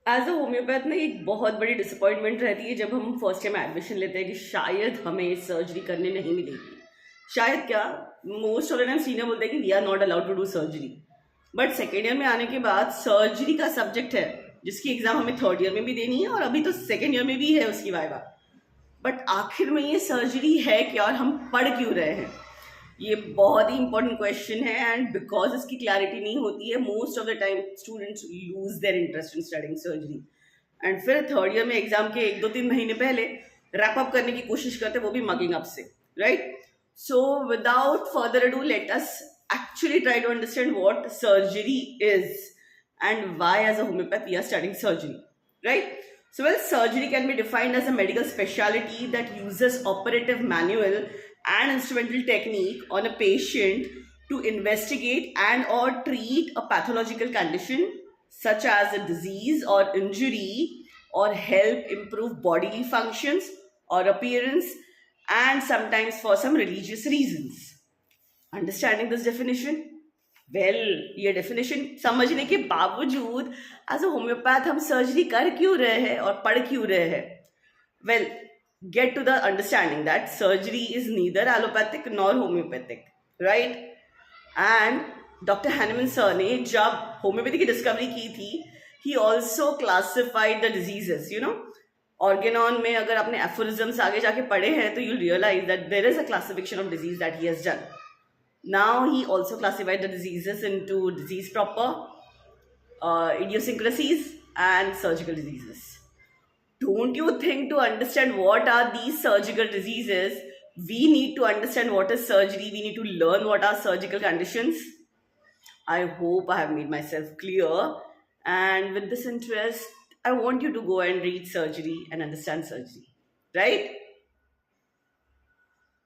As a homeopath ना एक बहुत बड़ी डिसअपॉइंटमेंट रहती है जब हम फर्स्ट टाइम एडमिशन लेते हैं कि शायद हमें सर्जरी करने नहीं मिलेगी। शायद क्या, most of the time senior बोलते हैं कि we are not allowed to do surgery. But second year में आने के बाद सर्जरी का सब्जेक्ट है जिसकी एग्जाम हमें थर्ड ईयर में भी देनी है और अभी तो सेकेंड ईयर में भी है उसकी वाइवा। बट आखिर में ये सर्जरी है क्या और हम पढ़ क्यों रहे हैं, ये बहुत ही इंपॉर्टेंट क्वेश्चन है। एंड बिकॉज इसकी क्लैरिटी नहीं होती है, most of the time students lose their interest in studying surgery. And फिर थर्ड ईयर में एग्जाम के 1-2-3 महीने पहले रैप अप करने की कोशिश करते, वो भी मगिंग अप से, right? So without further ado let us actually try to understand what surgery is and why as a homeopath we are studying surgery, right? So well, surgery can be defined as a medical specialty that uses operative manual and instrumental technique on a patient to investigate and or treat a pathological condition such as a disease or injury, or help improve bodily functions or appearance, and sometimes for some religious reasons. Understanding this definition, well ये definition समझने के बावजूद as a homeopath हम surgery कर क्यों रहे हैं और पढ़ क्यों रहे हैं? Well, get to the understanding that surgery is neither allopathic nor homeopathic, right? And doctor Hahnemann sir ने जब होम्योपैथी की डिस्कवरी की थी, he also classified the diseases, you know. Organon में अगर आपने एफोरिज्म्स आगे जाके पढ़े हैं तो you'll realise that there is a classification of disease that he has done. Now he also classified the diseases into disease proper, idiosyncrasies, and surgical diseases. Don't you think to understand what are these surgical diseases, we need to understand what is surgery, we need to learn what are surgical conditions? I hope I have made myself clear. And with this interest, I want you to go and read surgery and understand surgery, right?